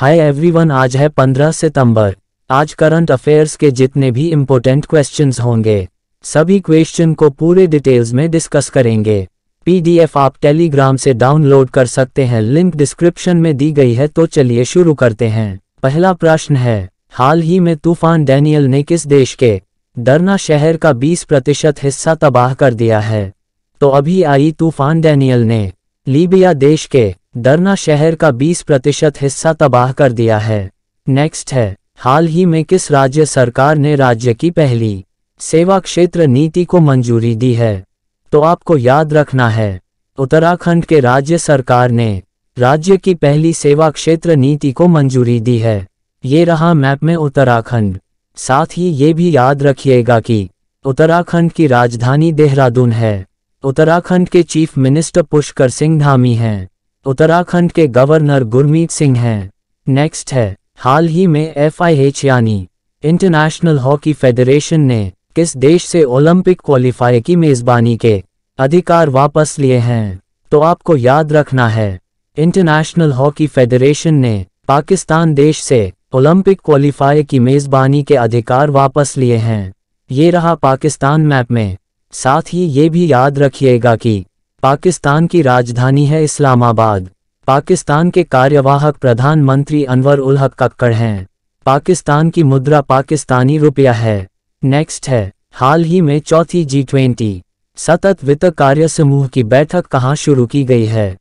Hi everyone, आज है 15 सितंबर। आज करंट अफेयर्स के जितने भी इम्पोर्टेंट क्वेश्चंस होंगे सभी क्वेश्चन को पूरे डिटेल्स में डिस्कस करेंगे। पीडीएफ आप टेलीग्राम से डाउनलोड कर सकते हैं, लिंक डिस्क्रिप्शन में दी गई है। तो चलिए शुरू करते हैं। पहला प्रश्न है, हाल ही में तूफान डैनियल ने किस देश के दरना शहर का 20% हिस्सा तबाह कर दिया है? तो अभी आई तूफान डैनियल ने लीबिया देश के दरना शहर का 20% हिस्सा तबाह कर दिया है। नेक्स्ट है, हाल ही में किस राज्य सरकार ने राज्य की पहली सेवा क्षेत्र नीति को मंजूरी दी है? तो आपको याद रखना है, उत्तराखंड के राज्य सरकार ने राज्य की पहली सेवा क्षेत्र नीति को मंजूरी दी है। ये रहा मैप में उत्तराखंड। साथ ही ये भी याद रखिएगा कि उत्तराखंड की राजधानी देहरादून है। उत्तराखंड के चीफ मिनिस्टर पुष्कर सिंह धामी हैं। उत्तराखंड के गवर्नर गुरमीत सिंह हैं। नेक्स्ट है, हाल ही में FIH यानी इंटरनेशनल हॉकी फेडरेशन ने किस देश से ओलंपिक क्वालिफायर की मेज़बानी के अधिकार वापस लिए हैं? तो आपको याद रखना है, इंटरनेशनल हॉकी फेडरेशन ने पाकिस्तान देश से ओलंपिक क्वालिफायर की मेज़बानी के अधिकार वापस लिए हैं। ये रहा पाकिस्तान मैप में। साथ ही ये भी याद रखिएगा कि पाकिस्तान की राजधानी है इस्लामाबाद। पाकिस्तान के कार्यवाहक प्रधानमंत्री अनवर उल हक कक्कड़ हैं। पाकिस्तान की मुद्रा पाकिस्तानी रुपया है। नेक्स्ट है, हाल ही में चौथी G20 सतत वित्त कार्य समूह की बैठक कहाँ शुरू की गई है?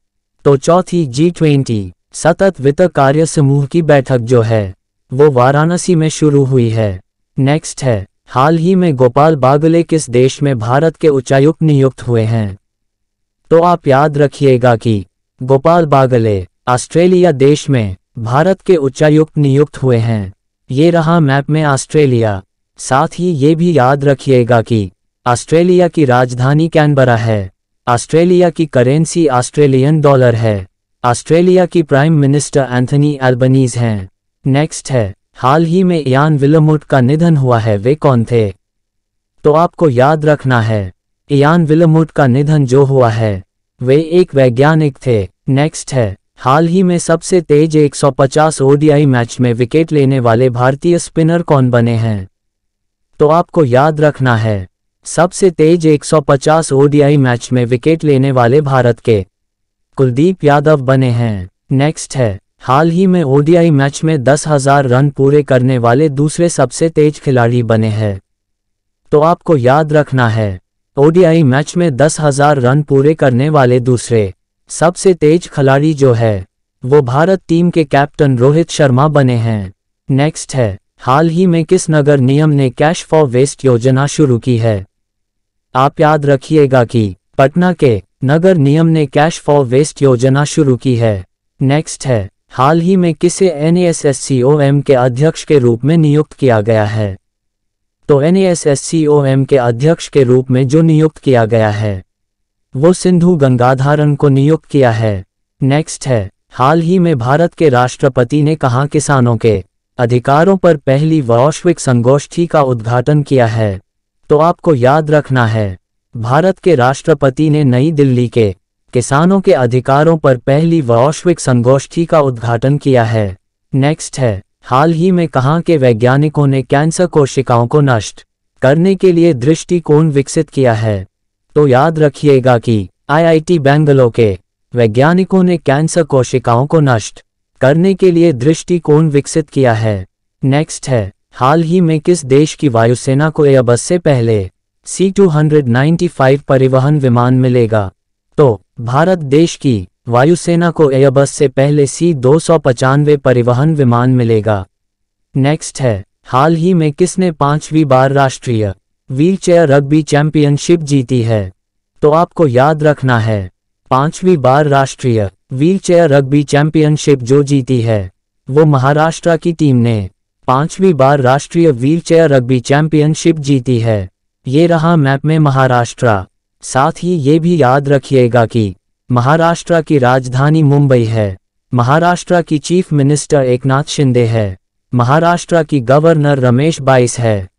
तो चौथी G20 सतत वित्त कार्य समूह की बैठक जो है वो वाराणसी में शुरू हुई है। नेक्स्ट है, हाल ही में गोपाल बागले किस देश में भारत के उच्चायुक्त नियुक्त हुए हैं? तो आप याद रखिएगा कि गोपाल बागले ऑस्ट्रेलिया देश में भारत के उच्चायुक्त नियुक्त हुए हैं। ये रहा मैप में ऑस्ट्रेलिया। साथ ही ये भी याद रखिएगा कि ऑस्ट्रेलिया की राजधानी कैनबरा है। ऑस्ट्रेलिया की करेंसी ऑस्ट्रेलियन डॉलर है। ऑस्ट्रेलिया की प्राइम मिनिस्टर एंथनी एल्बनीज हैं। नेक्स्ट है, हाल ही में इयान विलमोट का निधन हुआ है, वे कौन थे? तो आपको याद रखना है, इयान विलमोट का निधन जो हुआ है वे एक वैज्ञानिक थे। नेक्स्ट है, हाल ही में सबसे तेज 150 ODI मैच में विकेट लेने वाले भारतीय स्पिनर कौन बने हैं? तो आपको याद रखना है, सबसे तेज 150 ODI मैच में विकेट लेने वाले भारत के कुलदीप यादव बने हैं। नेक्स्ट है, हाल ही में ODI मैच में 10,000 रन पूरे करने वाले दूसरे सबसे तेज खिलाड़ी बने हैं। तो आपको याद रखना है, ODI मैच में 10,000 रन पूरे करने वाले दूसरे सबसे तेज खिलाड़ी जो है वो भारत टीम के कैप्टन रोहित शर्मा बने हैं। नेक्स्ट है, हाल ही में किस नगर निगम ने कैश फॉर वेस्ट योजना शुरू की है? आप याद रखिएगा कि पटना के नगर निगम ने कैश फॉर वेस्ट योजना शुरू की है। नेक्स्ट है, हाल ही में किसे NASSCOM के अध्यक्ष के रूप में नियुक्त किया गया है? तो NASSCOM के अध्यक्ष के रूप में जो नियुक्त किया गया है वो सिंधु गंगाधारन को नियुक्त किया है। नेक्स्ट है, हाल ही में भारत के राष्ट्रपति ने कहाँ किसानों के अधिकारों पर पहली वैश्विक संगोष्ठी का उद्घाटन किया है? तो आपको याद रखना है, भारत के राष्ट्रपति ने नई दिल्ली के किसानों के अधिकारों पर पहली वैश्विक संगोष्ठी का उद्घाटन किया है। नेक्स्ट है, हाल ही में कहाँ के वैज्ञानिकों ने कैंसर कोशिकाओं को नष्ट करने के लिए दृष्टिकोण विकसित किया है? तो याद रखिएगा कि IIT बेंगलुरु के वैज्ञानिकों ने कैंसर कोशिकाओं को नष्ट करने के लिए दृष्टिकोण विकसित किया है। नेक्स्ट है, हाल ही में किस देश की वायुसेना को एयरबस से पहले C-295 परिवहन विमान मिलेगा? तो भारत देश की वायुसेना को एयरबस से पहले C-295 परिवहन विमान मिलेगा। नेक्स्ट है, हाल ही में किसने 5वीं बार राष्ट्रीय व्हीलचेयर रग्बी चैंपियनशिप जीती है? तो आपको याद रखना है, 5वीं बार राष्ट्रीय व्हीलचेयर रग्बी चैंपियनशिप जो जीती है वो महाराष्ट्र की टीम ने 5वीं बार राष्ट्रीय व्हीलचेयर रग्बी चैंपियनशिप जीती है। ये रहा मैप में महाराष्ट्र। साथ ही ये भी याद रखिएगा कि महाराष्ट्र की राजधानी मुंबई है। महाराष्ट्र की चीफ मिनिस्टर एकनाथ शिंदे है। महाराष्ट्र की गवर्नर रमेश बाइस है।